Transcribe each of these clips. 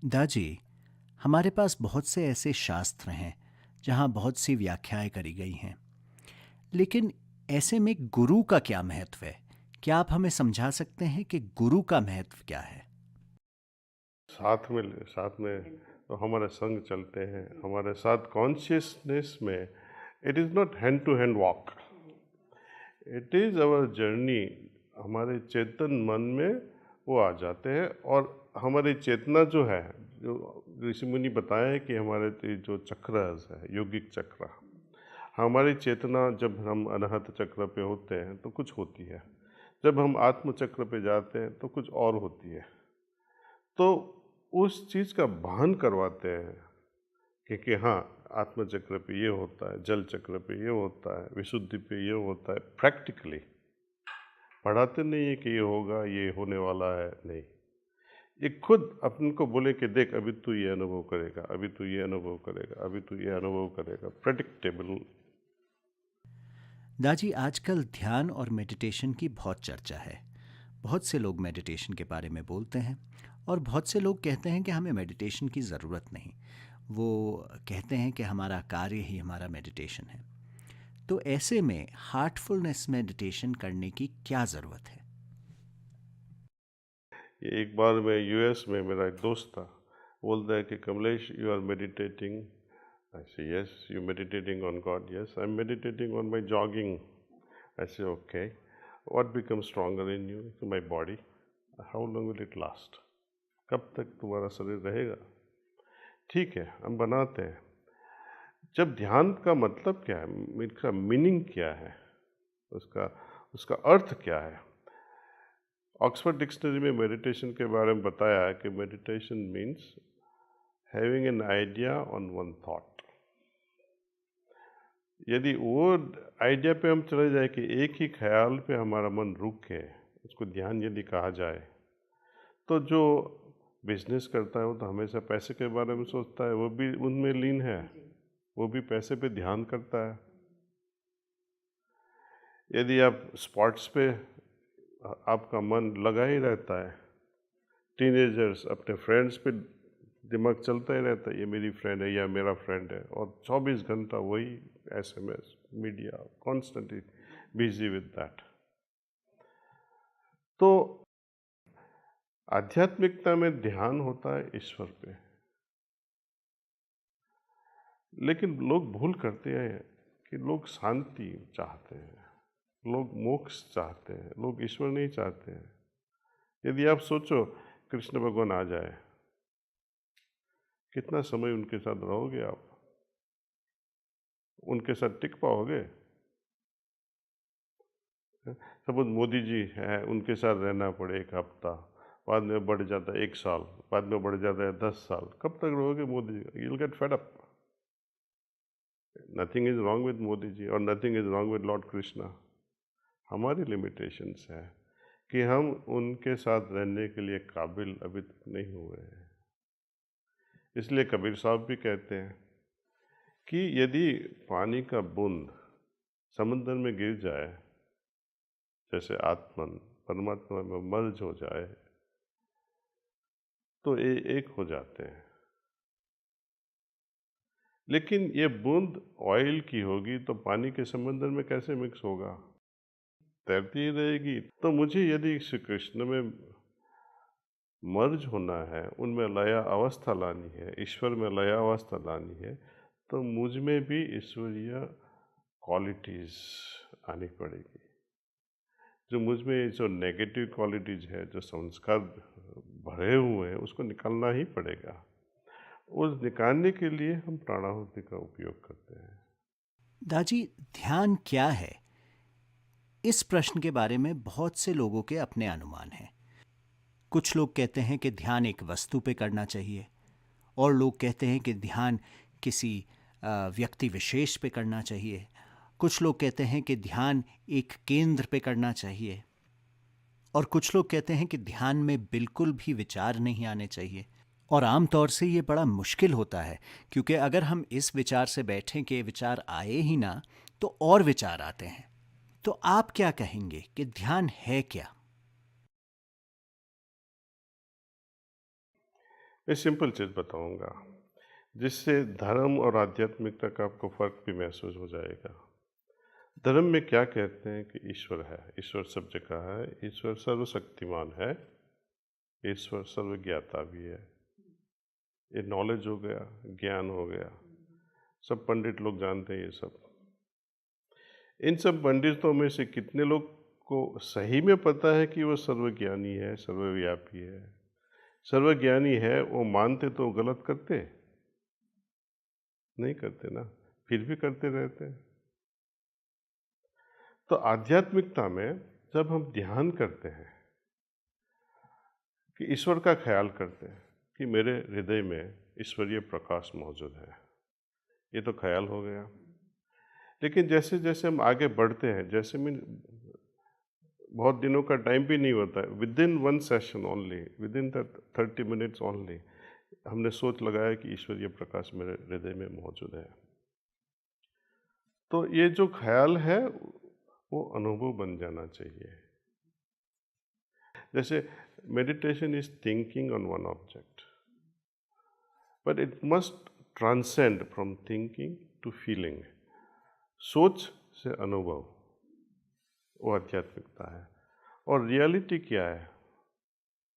दाजी, हमारे पास बहुत से ऐसे शास्त्र हैं जहाँ बहुत सी व्याख्याएं करी गई हैं, लेकिन ऐसे में गुरु का क्या महत्व है? क्या आप हमें समझा सकते हैं कि गुरु का महत्व क्या है? साथ में तो हमारे संग चलते हैं, हमारे साथ कॉन्शियसनेस में। It is not hand to hand walk, it is our journey. हमारे चेतन मन में वो आ जाते हैं, और हमारी चेतना जो है, जो ऋषि मुनि बताए कि हमारे जो चक्र है, योगिक चक्र, हमारी चेतना जब हम अनाहत चक्र पे होते हैं तो कुछ होती है, जब हम आत्म चक्र पे जाते हैं तो कुछ और होती है। तो उस चीज़ का भान करवाते हैं कि हाँ, आत्म चक्र पे ये होता है, जल चक्र पे ये होता है, विशुद्धि पे ये होता है। प्रैक्टिकली पढ़ाते नहीं है कि ये होगा, ये होने वाला है, नहीं। ये खुद अपन को बोले कि देख, अभी तू ये अनुभव करेगा, अभी तू ये अनुभव करेगा, अभी तू ये अनुभव करेगा। प्रेडिक्टेबल। दाजी, आजकल ध्यान और मेडिटेशन की बहुत चर्चा है। बहुत से लोग मेडिटेशन के बारे में बोलते हैं और बहुत से लोग कहते हैं कि हमें मेडिटेशन की ज़रूरत नहीं। वो कहते हैं कि हमारा कार्य ही हमारा मेडिटेशन है। तो ऐसे में हार्टफुलनेस मेडिटेशन करने की क्या ज़रूरत है? ये एक बार मैं यूएस में, मेरा एक दोस्त था, बोलता है कि कमलेश, यू आर मेडिटेटिंग। आई से yes, you meditating on God? Yes, I am meditating on my jogging. I say, okay, what becomes stronger in you? My body. How long will it last? कब तक तुम्हारा शरीर रहेगा? ठीक है, हम बनाते हैं। जब ध्यान का मतलब क्या है, इसका मीनिंग क्या है, उसका उसका अर्थ क्या है? ऑक्सफोर्ड डिक्शनरी में मेडिटेशन के बारे में बताया है कि meditation means having an idea on one thought. यदि वो आइडिया पे हम चले जाए कि एक ही ख्याल पे हमारा मन रुके, उसको ध्यान यदि कहा जाए, तो जो बिजनेस करता है वो तो हमेशा पैसे के बारे में सोचता है, वो भी उनमें लीन है, वो भी पैसे पे ध्यान करता है। यदि आप स्पोर्ट्स पे आपका मन लगा ही रहता है, टीनेजर्स अपने फ्रेंड्स पे दिमाग चलता ही रहता है, ये मेरी फ्रेंड है या मेरा फ्रेंड है, और 24 घंटा वही SMS, media, constantly busy with that. तो आध्यात्मिकता में ध्यान होता है ईश्वर पे, लेकिन लोग भूल करते हैं कि लोग शांति चाहते हैं, लोग मोक्ष चाहते हैं, लोग ईश्वर नहीं चाहते हैं। यदि आप सोचो कृष्ण भगवान आ जाए, कितना समय उनके साथ रहोगे आप? उनके साथ टिक पाओगे? सपोज मोदी जी हैं, उनके साथ रहना पड़े एक हफ्ता, बाद में बढ़ जाता है एक साल, बाद में बढ़ जाता है 10 साल, कब तक रहोगे Modi ji? You will get fed up. Nothing is wrong with Modi ji और nothing is wrong with Lord Krishna. हमारी लिमिटेशंस है कि हम उनके साथ रहने के लिए काबिल अभी तक नहीं हुए हैं। इसलिए कबीर साहब भी कहते हैं कि यदि पानी का बूंद समुद्र में गिर जाए, जैसे आत्मन परमात्मा में मर्ज हो जाए, तो ये एक हो जाते हैं। लेकिन ये बूंद ऑयल की होगी तो पानी के समुद्र में कैसे मिक्स होगा? तैरती ही रहेगी। तो मुझे यदि श्री कृष्ण में मर्ज होना है, उनमें लया अवस्था लानी है, ईश्वर में लया अवस्था लानी है, तो मुझ में भी ईश्वरीय क्वालिटीज़ आनी पड़ेगी। जो मुझ में जो नेगेटिव क्वालिटीज़ है, जो संस्कार भरे हुए हैं, उसको निकालना ही पड़ेगा। उस निकालने के लिए हम प्राणाहुति का उपयोग करते हैं। दाजी, ध्यान क्या है? इस प्रश्न के बारे में बहुत से लोगों के अपने अनुमान हैं। कुछ लोग कहते हैं कि ध्यान एक वस्तु पे करना चाहिए, और लोग कहते हैं कि ध्यान किसी व्यक्ति विशेष पे करना चाहिए। कुछ लोग कहते हैं कि ध्यान एक केंद्र पे करना चाहिए, और कुछ लोग कहते हैं कि ध्यान में बिल्कुल भी विचार नहीं आने चाहिए। और आम तौर से ये बड़ा मुश्किल होता है, क्योंकि अगर हम इस विचार से बैठें कि विचार आए ही ना, तो और विचार आते हैं। तो आप क्या कहेंगे कि ध्यान है क्या? एक सिंपल चीज़ बताऊंगा जिससे धर्म और आध्यात्मिकता का आपको फर्क भी महसूस हो जाएगा। धर्म में क्या कहते हैं कि ईश्वर है, ईश्वर सब जगह है, ईश्वर सर्वशक्तिमान है, ईश्वर सर्वज्ञाता भी है। ये नॉलेज हो गया, ज्ञान हो गया, सब पंडित लोग जानते हैं ये सब। इन सब पंडितों में से कितने लोग को सही में पता है कि वो सर्वज्ञानी है, सर्वव्यापी है? सर्वज्ञानी है वो मानते तो गलत करते नहीं करते ना, फिर भी करते रहते हैं। तो आध्यात्मिकता में जब हम ध्यान करते हैं कि ईश्वर का ख्याल करते हैं कि मेरे हृदय में ईश्वरीय प्रकाश मौजूद है, ये तो ख्याल हो गया। लेकिन जैसे जैसे हम आगे बढ़ते हैं, जैसे मैं बहुत दिनों का टाइम भी नहीं होता है, with in one session only, with in 30 minutes only हमने सोच लगाया कि ईश्वरीय प्रकाश मेरे हृदय में मौजूद है। तो ये जो ख्याल है वो अनुभव बन जाना चाहिए। जैसे meditation is thinking on one object, but it must transcend from thinking to feeling. सोच से अनुभव, वो आध्यात्मिकता है। और रियलिटी क्या है,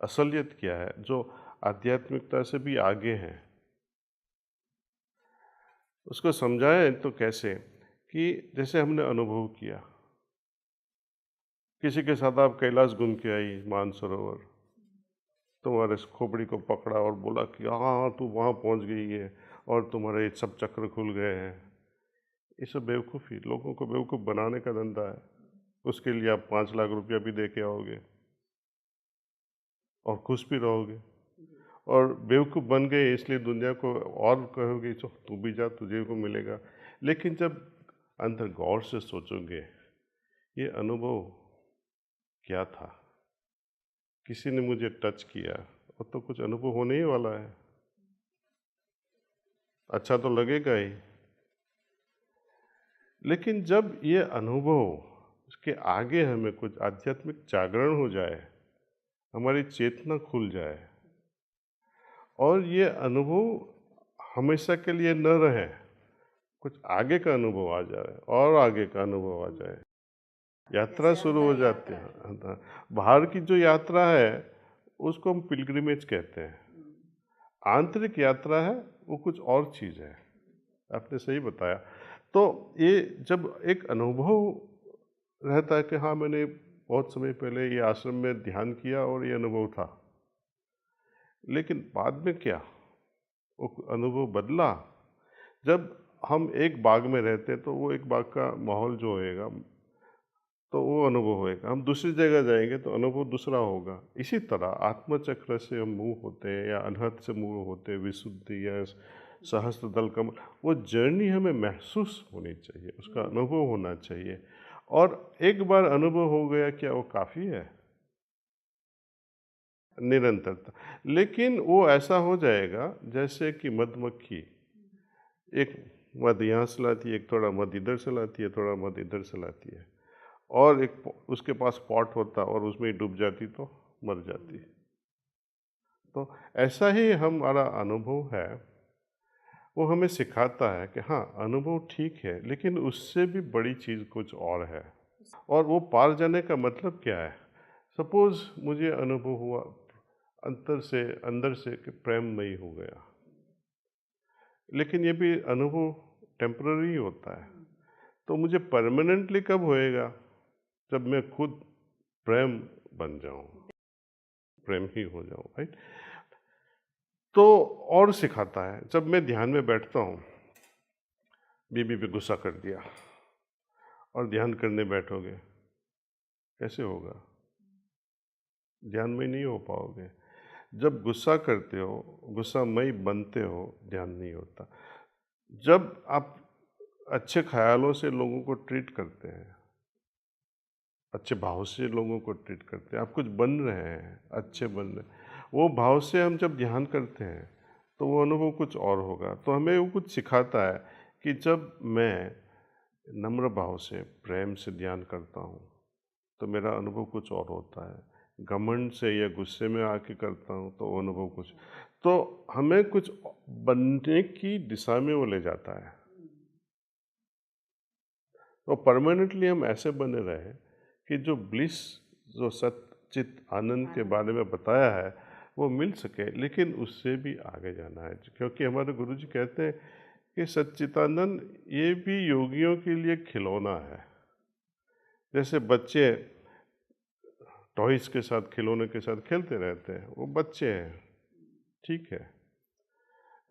असलियत क्या है, जो आध्यात्मिकता से भी आगे है, उसको समझाएं तो कैसे कि जैसे हमने अनुभव किया, किसी के साथ आप कैलाश घूम के आई, मानसरोवर, तुम्हारे खोपड़ी को पकड़ा और बोला कि हाँ तू वहाँ पहुँच गई है और तुम्हारे सब चक्र खुल गए हैं। ये सब बेवकूफ़ी, लोगों को बेवकूफ़ बनाने का धंधा है। उसके लिए आप 5 लाख रुपया भी दे के आओगे और खुश भी रहोगे, और बेवकूफ़ बन गए इसलिए दुनिया को और कहोगे चो तू भी जा, तुझे को मिलेगा। लेकिन जब अंदर गौर से सोचोगे ये अनुभव क्या था, किसी ने मुझे टच किया, और तो कुछ अनुभव होने ही वाला है, अच्छा तो लगेगा ही। लेकिन जब ये अनुभव उसके आगे हमें कुछ आध्यात्मिक जागरण हो जाए, हमारी चेतना खुल जाए, और ये अनुभव हमेशा के लिए न रहे, कुछ आगे का अनुभव आ जाए और आगे का अनुभव आ जाए, यात्रा शुरू हो जाती है। बाहर की जो यात्रा है उसको हम पिलग्रिमेज कहते हैं, आंतरिक यात्रा है वो कुछ और चीज़ है। आपने सही बताया। तो ये जब एक अनुभव रहता है कि हाँ मैंने बहुत समय पहले ये आश्रम में ध्यान किया और ये अनुभव था, लेकिन बाद में क्या वो अनुभव बदला। जब हम एक बाग में रहते हैं तो वो एक बाग का माहौल जो होएगा तो वो अनुभव होएगा, हम दूसरी जगह जाएंगे तो अनुभव दूसरा होगा। इसी तरह आत्मचक्र से हम मूव होते हैं या अनहत से मूव होते हैं, विशुद्धि या सहस्त्र दल कमल, वो जर्नी हमें महसूस होनी चाहिए, उसका अनुभव होना चाहिए। और एक बार अनुभव हो गया क्या वो काफ़ी है? निरंतरता। लेकिन वो ऐसा हो जाएगा जैसे कि मधुमक्खी एक मध यहाँ से लाती है, एक थोड़ा मध इधर से लाती है, थोड़ा मध इधर से लाती है, और एक उसके पास पॉट होता और उसमें ही डूब जाती तो मर जाती। तो ऐसा ही हमारा अनुभव है, वो हमें सिखाता है कि हाँ अनुभव ठीक है, लेकिन उससे भी बड़ी चीज़ कुछ और है। और वो पार जाने का मतलब क्या है? सपोज़ मुझे अनुभव हुआ अंदर से कि प्रेममयी हो गया, लेकिन ये भी अनुभव टेम्पररी होता है। तो मुझे परमानेंटली कब होएगा? जब मैं खुद प्रेम बन जाऊं, प्रेम ही हो जाऊं, राइट? तो और सिखाता है, जब मैं ध्यान में बैठता हूँ, बीबी पे गुस्सा कर दिया और ध्यान करने बैठोगे, कैसे होगा? ध्यान में नहीं हो पाओगे। जब गुस्सा करते हो, गुस्सामयी बनते हो, ध्यान नहीं होता। जब आप अच्छे ख्यालों से लोगों को ट्रीट करते हैं, अच्छे भाव से लोगों को ट्रीट करते हैं, आप कुछ बन रहे हैं, अच्छे बन रहे हैं, वो भाव से हम जब ध्यान करते हैं तो वो अनुभव कुछ और होगा। तो हमें वो कुछ सिखाता है कि जब मैं नम्र भाव से, प्रेम से ध्यान करता हूँ तो मेरा अनुभव कुछ और होता है। घमंड से या गुस्से में आके करता हूँ तो अनुभव कुछ। तो हमें कुछ बनने की दिशा में वो ले जाता है। तो परमानेंटली हम ऐसे बने रहे कि जो ब्लिस, जो सच्चित आनंद के बारे में बताया है वो मिल सके, लेकिन उससे भी आगे जाना है, क्योंकि हमारे गुरुजी कहते हैं कि सच्चिदानंद ये भी योगियों के लिए खिलौना है। जैसे बच्चे टॉयज के साथ, खिलौने के साथ खेलते रहते हैं, वो बच्चे हैं, ठीक है।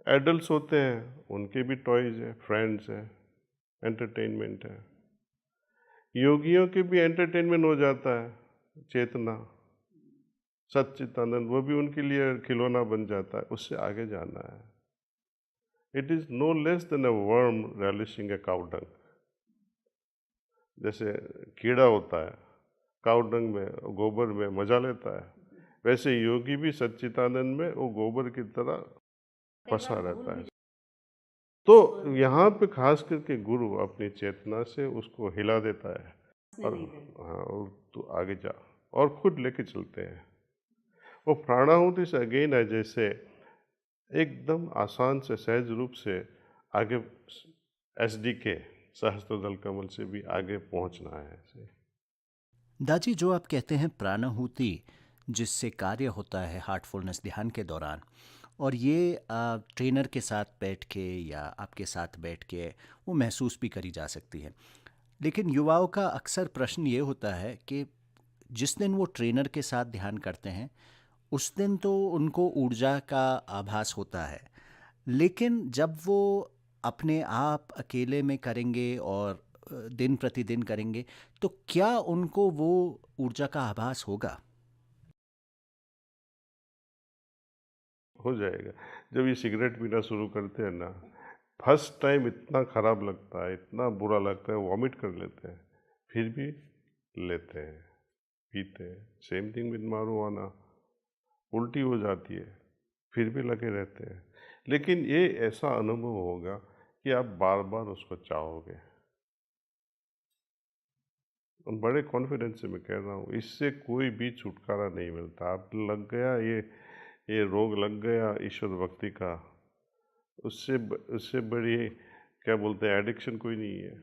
एडल्ट्स होते हैं, उनके भी टॉयज हैं, फ्रेंड्स हैं, एंटरटेनमेंट है। योगियों के भी एंटरटेनमेंट हो जाता है, चेतना, सच्चिदानंद, वो भी उनके लिए खिलौना बन जाता है। उससे आगे जाना है। It is no less than a worm relishing a cow dung. जैसे कीड़ा होता है, काउडंग में, गोबर में मजा लेता है, वैसे योगी भी सच्चिदानंद में वो गोबर की तरह फंसा रहता है। तो यहाँ पे खास करके गुरु अपनी चेतना से उसको हिला देता है और हाँ, और तू आगे जा, और खुद लेके चलते हैं। वो प्राणाहुति से अगेन है, जैसे एकदम आसान से सहज रूप से आगे SDK, सहस्त्रदल कमल से भी आगे पहुंचना है ऐसे। दाजी, जो आप कहते हैं प्राणाहुति, जिससे कार्य होता है हार्टफुलनेस ध्यान के दौरान, और ये ट्रेनर के साथ बैठ के या आपके साथ बैठ के वो महसूस भी करी जा सकती है, लेकिन युवाओं का अक्सर प्रश्न ये होता है कि जिस दिन वो ट्रेनर के साथ ध्यान करते हैं उस दिन तो उनको ऊर्जा का आभास होता है, लेकिन जब वो अपने आप अकेले में करेंगे और दिन प्रतिदिन करेंगे, तो क्या उनको वो ऊर्जा का आभास होगा? हो जाएगा। जब ये सिगरेट पीना शुरू करते हैं ना, फर्स्ट टाइम इतना खराब लगता है, इतना बुरा लगता है, वॉमिट कर लेते हैं, फिर भी लेते हैं, पीते हैं। सेम थिंग विद मारूआना, उल्टी हो जाती है, फिर भी लगे रहते हैं। लेकिन ये ऐसा अनुभव होगा कि आप बार बार उसको चाहोगे। और बड़े कॉन्फिडेंस से मैं कह रहा हूँ, इससे कोई भी छुटकारा नहीं मिलता। आप लग गया, ये रोग लग गया ईश्वर भक्ति का, उससे बड़ी क्या बोलते हैं एडिक्शन कोई नहीं है।